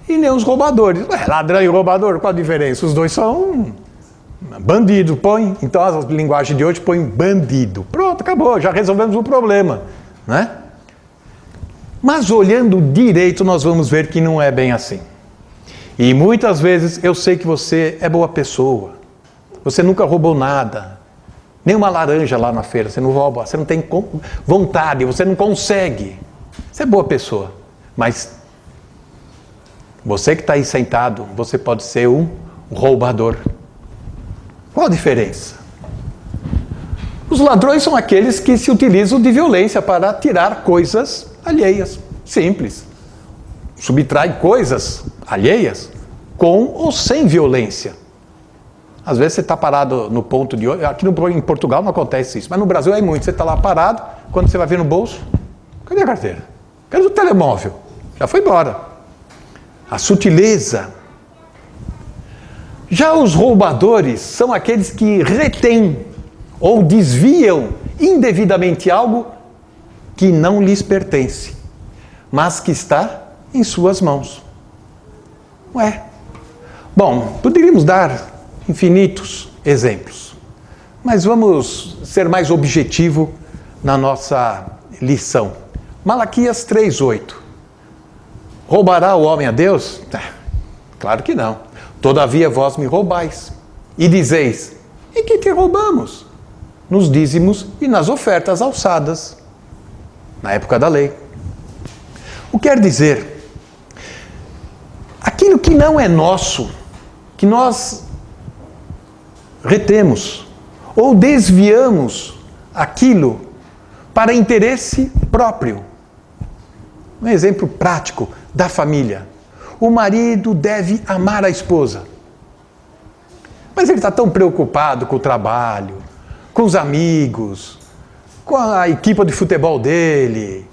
B: e nem os roubadores. Ladrão e roubador, qual a diferença? Os dois são bandido, põe. Então a linguagem de hoje põe bandido. Pronto, acabou, já resolvemos o problema, né? Mas olhando direito, nós vamos ver que não é bem assim. E muitas vezes eu sei que você é boa pessoa. Você nunca roubou nada. Nem uma laranja lá na feira, você não rouba. Você não tem vontade, você não consegue. Você é boa pessoa. Mas você que está aí sentado, você pode ser um roubador. Qual a diferença? Os ladrões são aqueles que se utilizam de violência para tirar coisas alheias, simples. Subtrai coisas alheias com ou sem violência. Às vezes você está parado no ponto de ônibus, aqui em Portugal não acontece isso, mas no Brasil é muito. Você está lá parado, quando você vai ver no bolso, cadê a carteira? Cadê o telemóvel? Já foi embora. A sutileza. Já os roubadores são aqueles que retêm ou desviam indevidamente algo que não lhes pertence, mas que está em suas mãos. Bom, poderíamos dar infinitos exemplos, mas vamos ser mais objetivo na nossa lição. Malaquias 3:8. Roubará o homem a Deus? Claro que não. Todavia vós me roubais. E dizeis, em que te roubamos? Nos dízimos e nas ofertas alçadas, na época da lei. O que quer dizer? Aquilo que não é nosso, que nós retemos ou desviamos aquilo para interesse próprio. Um exemplo prático da família. O marido deve amar a esposa. Mas ele está tão preocupado com o trabalho, com os amigos, com a equipe de futebol dele,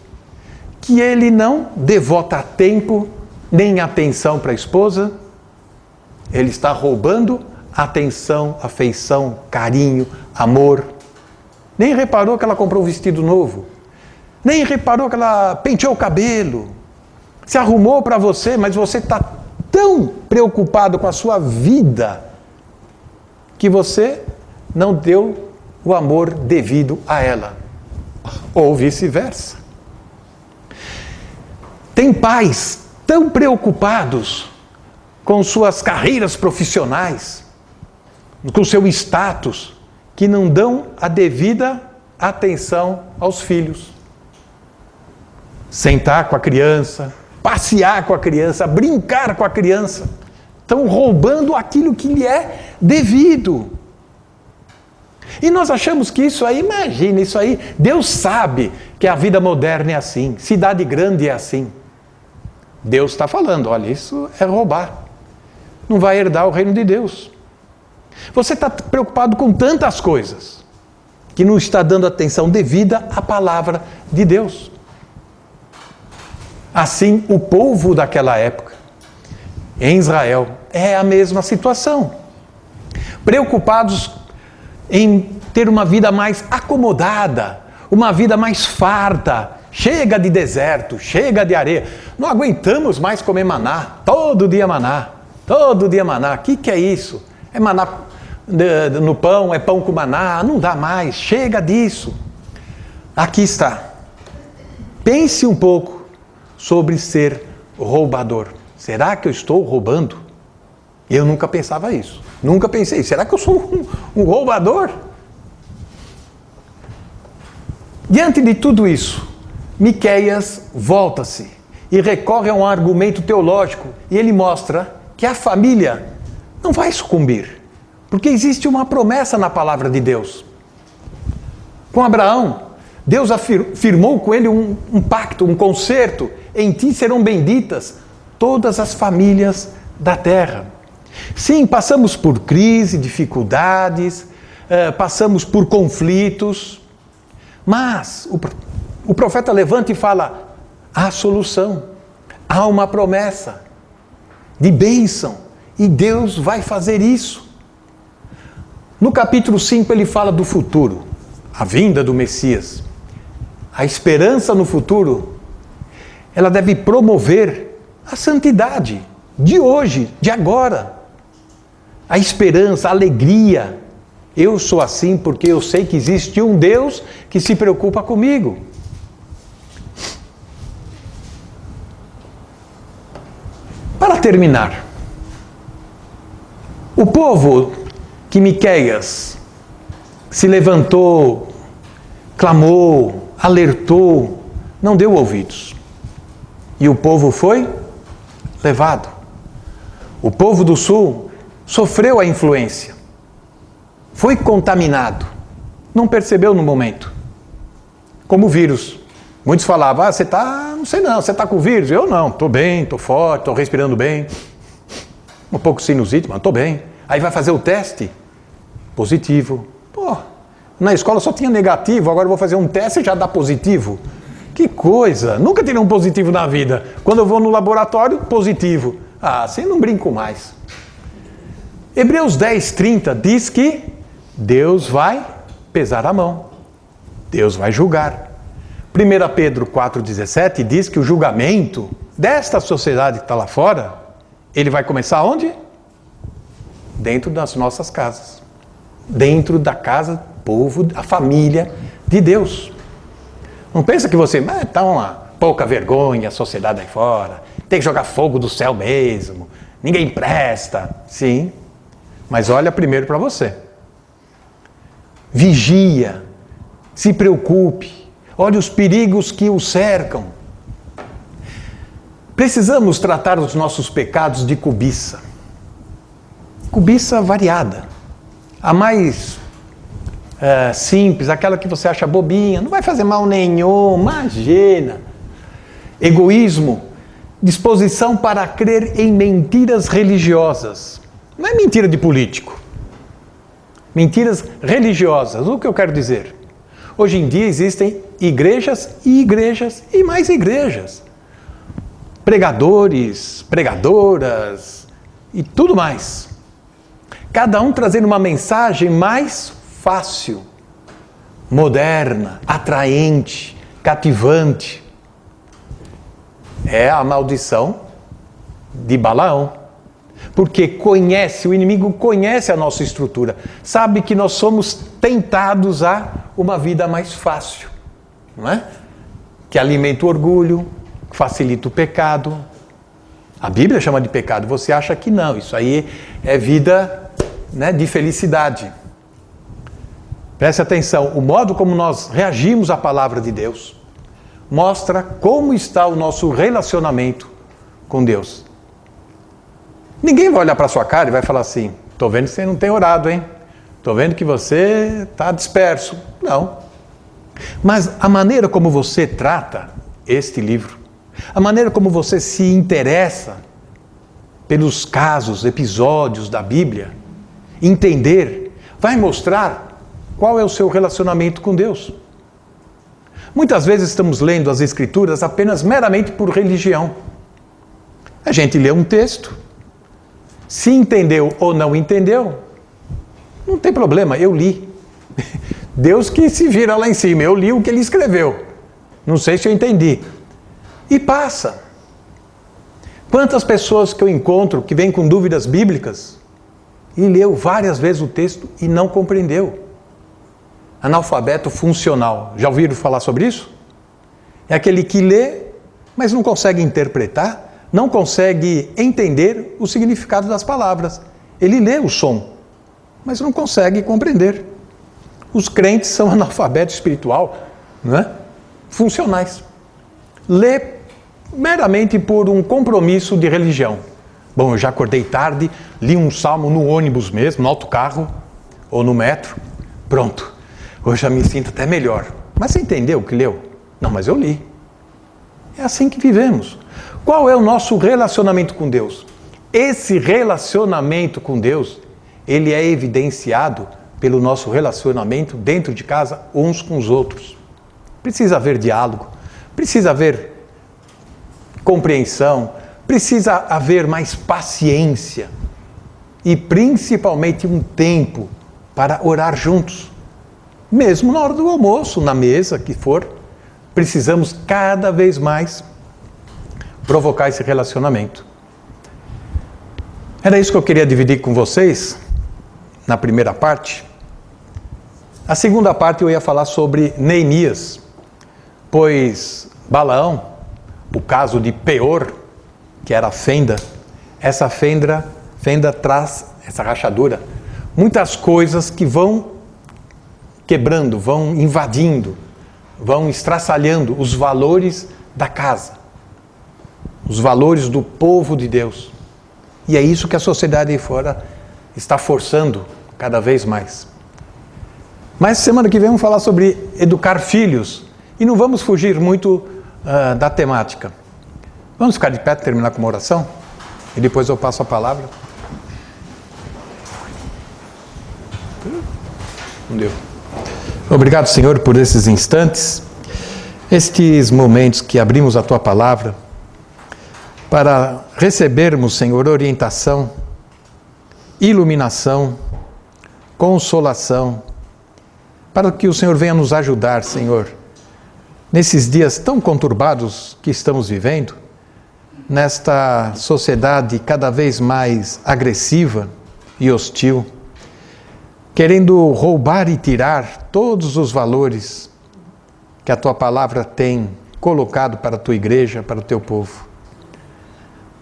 B: que ele não devota tempo nem atenção para a esposa. Ele está roubando atenção, afeição, carinho, amor. Nem reparou que ela comprou um vestido novo. Nem reparou que ela penteou o cabelo. Se arrumou para você, mas você está tão preocupado com a sua vida que você não deu o amor devido a ela. Ou vice-versa. Tem pais tão preocupados com suas carreiras profissionais, com seu status, que não dão a devida atenção aos filhos. Sentar com a criança, passear com a criança, brincar com a criança. Estão roubando aquilo que lhe é devido. E nós achamos que isso aí, imagina, isso aí, Deus sabe que a vida moderna é assim, cidade grande é assim. Deus está falando, olha, isso é roubar. Não vai herdar o reino de Deus. Você está preocupado com tantas coisas que não está dando atenção devida à palavra de Deus. Assim, o povo daquela época, em Israel, é a mesma situação. Preocupados em ter uma vida mais acomodada, uma vida mais farta. Chega de deserto, chega de areia. Não aguentamos mais comer maná, todo dia maná. Todo dia maná. O que é isso? É maná no pão, é pão com maná. Não dá mais, chega disso. Aqui está. Pense um pouco sobre ser roubador. Será que eu estou roubando? Eu nunca pensava isso. Nunca pensei, será que eu sou um roubador? Diante de tudo isso, Miqueias volta-se e recorre a um argumento teológico e ele mostra que a família não vai sucumbir, porque existe uma promessa na palavra de Deus. Com Abraão, Deus firmou com ele um pacto, um concerto. Em ti serão benditas todas as famílias da terra. Sim, passamos por crise, dificuldades, passamos por conflitos, mas o profeta levanta e fala, há solução, há uma promessa de bênção, e Deus vai fazer isso. No capítulo 5 ele fala do futuro, a vinda do Messias. A esperança no futuro, ela deve promover a santidade de hoje, de agora. A esperança, a alegria. Eu sou assim porque eu sei que existe um Deus que se preocupa comigo. Para terminar, o povo que Miqueias se levantou, clamou, alertou, não deu ouvidos. E o povo foi levado. O povo do sul sofreu a influência. Foi contaminado. Não percebeu no momento. Como o vírus. Muitos falavam, você está, não sei não, você está com vírus? Eu não, estou bem, estou forte, estou respirando bem. Um pouco sinusite, mas estou bem. Aí vai fazer o teste, positivo. Pô, na escola só tinha negativo, agora eu vou fazer um teste e já dá positivo. Que coisa, nunca tirei um positivo na vida. Quando eu vou no laboratório, positivo. Ah, assim não brinco mais. Hebreus 10:30 diz que Deus vai pesar a mão. Deus vai julgar. 1 Pedro 4,17 diz que o julgamento desta sociedade que está lá fora, ele vai começar onde? Dentro das nossas casas. Dentro da casa, povo, a família de Deus. Não pensa que você, tá uma pouca vergonha a sociedade aí fora, tem que jogar fogo do céu mesmo, ninguém presta. Sim, mas olha primeiro para você. Vigia, se preocupe, olhe os perigos que o cercam. Precisamos tratar os nossos pecados de cobiça. Cobiça variada. A mais simples, aquela que você acha bobinha, não vai fazer mal nenhum, imagina. Egoísmo, disposição para crer em mentiras religiosas. Não é mentira de político. Mentiras religiosas. O que eu quero dizer? Hoje em dia existem igrejas e igrejas e mais igrejas. Pregadores, pregadoras e tudo mais. Cada um trazendo uma mensagem mais fácil, moderna, atraente, cativante. É a maldição de Balaão. Porque o inimigo conhece a nossa estrutura. Sabe que nós somos tentados a uma vida mais fácil. Não é? Que alimenta o orgulho, que facilita o pecado. A Bíblia chama de pecado, você acha que não. Isso aí é vida, né, de felicidade. Preste atenção, o modo como nós reagimos à palavra de Deus mostra como está o nosso relacionamento com Deus. Ninguém vai olhar para a sua cara e vai falar assim: estou vendo que você não tem orado, hein? Estou vendo que você está disperso. Não. Mas a maneira como você trata este livro, a maneira como você se interessa pelos casos, episódios da Bíblia, entender, vai mostrar qual é o seu relacionamento com Deus. Muitas vezes estamos lendo as Escrituras apenas meramente por religião. A gente lê um texto, se entendeu ou não entendeu, não tem problema, eu li. Deus que se vira lá em cima, eu li o que ele escreveu. Não sei se eu entendi. E passa. Quantas pessoas que eu encontro que vêm com dúvidas bíblicas e leu várias vezes o texto e não compreendeu. Analfabeto funcional. Já ouviram falar sobre isso? É aquele que lê, mas não consegue interpretar, não consegue entender o significado das palavras. Ele lê o som, mas não consegue compreender. Os crentes são analfabetos espiritual, não é? Funcionais. Lê meramente por um compromisso de religião. Bom, eu já acordei tarde, li um salmo no ônibus mesmo, no autocarro ou no metro. Pronto, hoje já me sinto até melhor. Mas você entendeu o que leu? Não, mas eu li. É assim que vivemos. Qual é o nosso relacionamento com Deus? Esse relacionamento com Deus, ele é evidenciado pelo nosso relacionamento dentro de casa, uns com os outros. Precisa haver diálogo, precisa haver compreensão, precisa haver mais paciência e principalmente um tempo para orar juntos. Mesmo na hora do almoço, na mesa que for, precisamos cada vez mais provocar esse relacionamento. Era isso que eu queria dividir com vocês na primeira parte. A segunda parte eu ia falar sobre Neemias, pois Balaão, o caso de Peor, que era a fenda, essa fenda traz, essa rachadura, muitas coisas que vão quebrando, vão invadindo, vão estraçalhando os valores da casa, os valores do povo de Deus. E é isso que a sociedade aí fora está forçando cada vez mais. Mas semana que vem vamos falar sobre educar filhos e não vamos fugir muito da temática. Vamos ficar de pé, terminar com uma oração? E depois eu passo a palavra. Não deu. Obrigado, Senhor, por esses instantes, estes momentos que abrimos a Tua Palavra para recebermos, Senhor, orientação, iluminação, consolação, para que o Senhor venha nos ajudar, Senhor, nesses dias tão conturbados que estamos vivendo, nesta sociedade cada vez mais agressiva e hostil, querendo roubar e tirar todos os valores que a Tua Palavra tem colocado para a Tua igreja, para o Teu povo.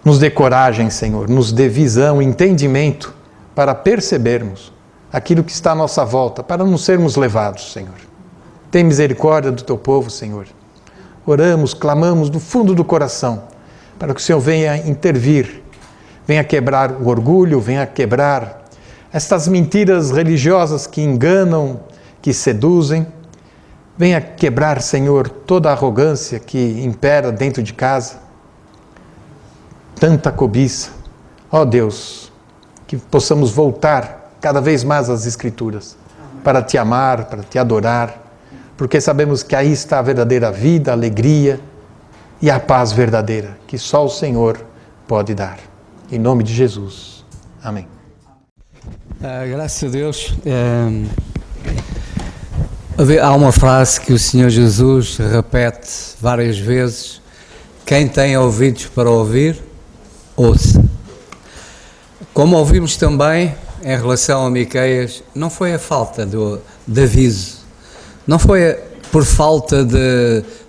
B: Nos dê coragem, Senhor, nos dê visão, entendimento para percebermos aquilo que está à nossa volta, para não sermos levados, Senhor. Tem misericórdia do Teu povo, Senhor. Oramos, clamamos do fundo do coração para que o Senhor venha intervir, venha quebrar o orgulho, venha quebrar estas mentiras religiosas que enganam, que seduzem. Venha quebrar, Senhor, toda a arrogância que impera dentro de casa. Tanta cobiça. Ó Deus, que possamos voltar cada vez mais às Escrituras para Te amar, para Te adorar, porque sabemos que aí está a verdadeira vida, a alegria e a paz verdadeira que só o Senhor pode dar. Em nome de Jesus. Amém.
C: Graças a Deus. Há uma frase que o Senhor Jesus repete várias vezes: quem tem ouvidos para ouvir, ouça. Como ouvimos também em relação a Miqueias, não foi a falta de aviso, não foi por falta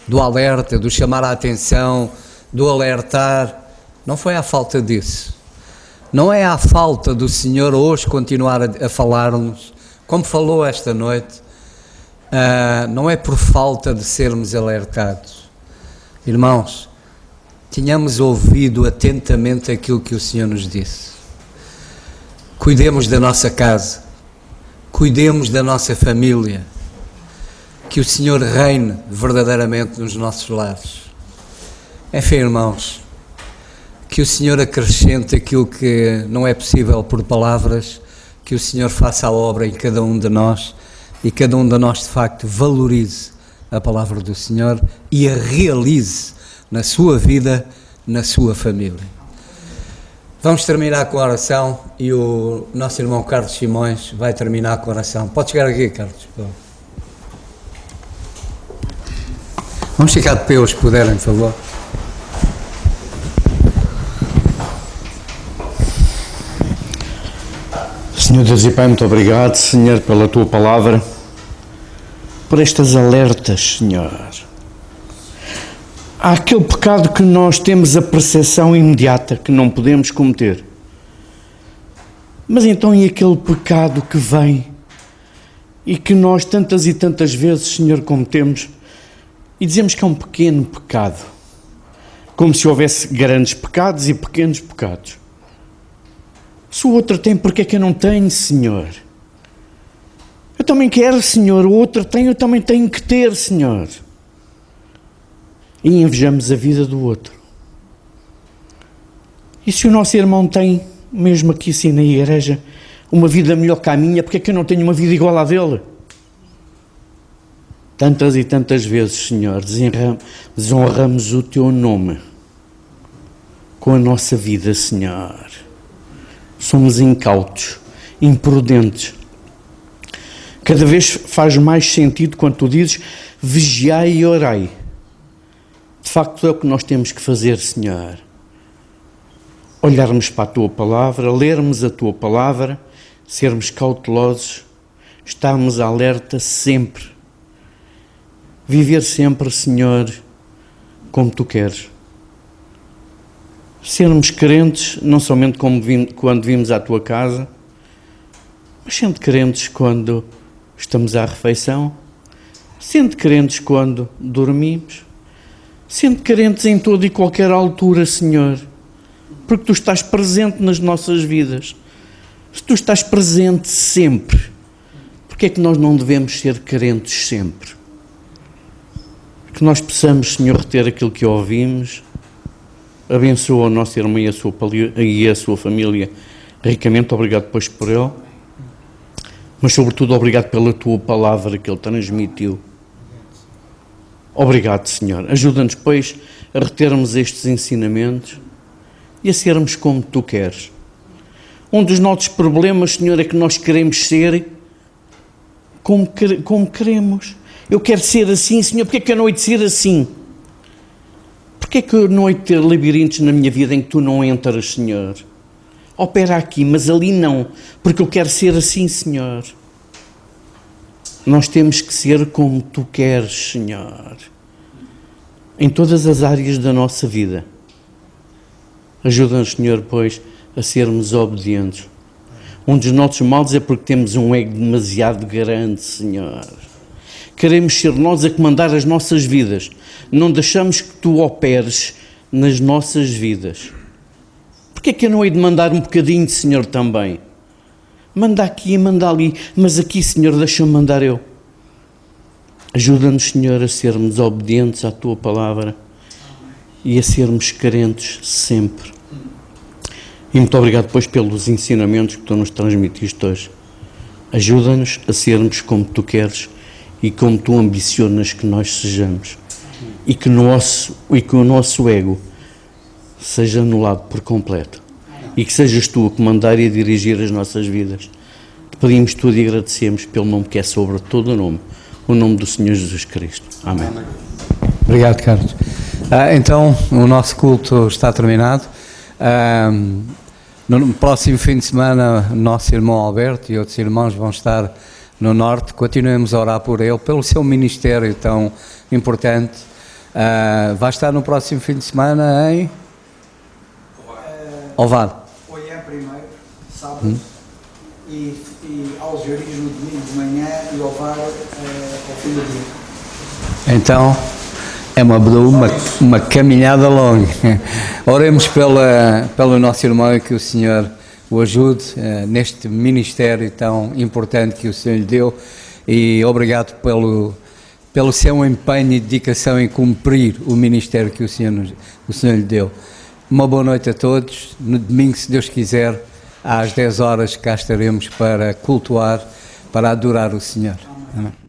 C: do alerta, do chamar a atenção, do alertar, não foi a falta disso. Não é a falta do Senhor hoje continuar a falar-nos, como falou esta noite, não é por falta de sermos alertados. Irmãos, tenhamos ouvido atentamente aquilo que o Senhor nos disse. Cuidemos da nossa casa, cuidemos da nossa família, que o Senhor reine verdadeiramente nos nossos lares. Enfim, irmãos, que o Senhor acrescente aquilo que não é possível por palavras, que o Senhor faça a obra em cada um de nós e cada um de nós de facto valorize a palavra do Senhor e a realize na sua vida, na sua família. Vamos terminar com a oração e o nosso irmão Carlos Simões vai terminar com a oração. Pode chegar aqui, Carlos. Vamos ficar de pé, os que puderem, por favor.
D: Senhor Deus e Pai, muito obrigado, Senhor, pela Tua palavra, por estas alertas, Senhor. Há aquele pecado que nós temos a percepção imediata que não podemos cometer. Mas então e aquele pecado que vem e que nós tantas e tantas vezes, Senhor, cometemos e dizemos que é um pequeno pecado, como se houvesse grandes pecados e pequenos pecados. Se o outro tem, porque é que eu não tenho, Senhor? Eu também quero, Senhor. O outro tem, eu também tenho que ter, Senhor. E invejamos a vida do outro. E se o nosso irmão tem, mesmo aqui assim na igreja, uma vida melhor que a minha, porque é que eu não tenho uma vida igual à dele? Tantas e tantas vezes, Senhor, desonramos o Teu nome com a nossa vida, Senhor. Somos incautos, imprudentes. Cada vez faz mais sentido quando Tu dizes vigiai e orai. De facto é o que nós temos que fazer, Senhor. Olharmos para a Tua palavra, lermos a Tua palavra, sermos cautelosos, estarmos alerta sempre. Viver sempre, Senhor, como Tu queres. Sermos crentes, não somente quando vimos à Tua casa, mas sendo crentes quando estamos à refeição, sendo crentes quando dormimos, sendo crentes em toda e qualquer altura, Senhor, porque Tu estás presente nas nossas vidas. Se Tu estás presente sempre, porque é que nós não devemos ser crentes sempre? Que nós possamos, Senhor, reter aquilo que ouvimos. Abençoa o nosso irmão e a sua família ricamente. Obrigado, pois, por ele. Mas, sobretudo, obrigado pela Tua palavra que ele transmitiu. Obrigado, Senhor. Ajuda-nos, pois, a retermos estes ensinamentos e a sermos como Tu queres. Um dos nossos problemas, Senhor, é que nós queremos ser como queremos. Eu quero ser assim, Senhor. Porque é que eu não hei de ser assim? Porque é que eu não hei de ter labirintos na minha vida em que Tu não entras, Senhor? Opera aqui, mas ali não, porque eu quero ser assim, Senhor. Nós temos que ser como Tu queres, Senhor, em todas as áreas da nossa vida. Ajuda-nos, Senhor, pois, a sermos obedientes. Um dos nossos males é porque temos um ego demasiado grande, Senhor. Queremos ser nós a comandar as nossas vidas. Não deixamos que Tu operes nas nossas vidas. Porquê é que eu não hei de mandar um bocadinho, Senhor, também? Manda aqui e manda ali, mas aqui, Senhor, deixa-me mandar eu. Ajuda-nos, Senhor, a sermos obedientes à Tua palavra e a sermos crentes sempre. E muito obrigado, pois, pelos ensinamentos que Tu nos transmitiste hoje. Ajuda-nos a sermos como Tu queres e como Tu ambicionas que nós sejamos. E que o nosso ego seja anulado por completo. E que sejas Tu a comandar e a dirigir as nossas vidas. Te pedimos tudo e agradecemos pelo nome que é sobre todo o nome do Senhor Jesus Cristo. Amém.
C: Obrigado, Carlos. Então, o nosso culto está terminado. No próximo fim de semana, nosso irmão Alberto e outros irmãos vão estar no Norte. Continuemos a orar por ele, pelo seu ministério tão importante. Vai estar no próximo fim de semana em Ovar.
A: Oiã primeiro, sábado, e Algeriz no domingo de manhã e Ovar ao fim do dia.
C: Então, É uma caminhada longa. Oremos pelo nosso irmão e que o Senhor o ajude neste ministério tão importante que o Senhor lhe deu, e obrigado pelo seu empenho e dedicação em cumprir o ministério que o Senhor lhe deu. Uma boa noite a todos. No domingo, se Deus quiser, às 10 horas cá estaremos para cultuar, para adorar o Senhor. Amém.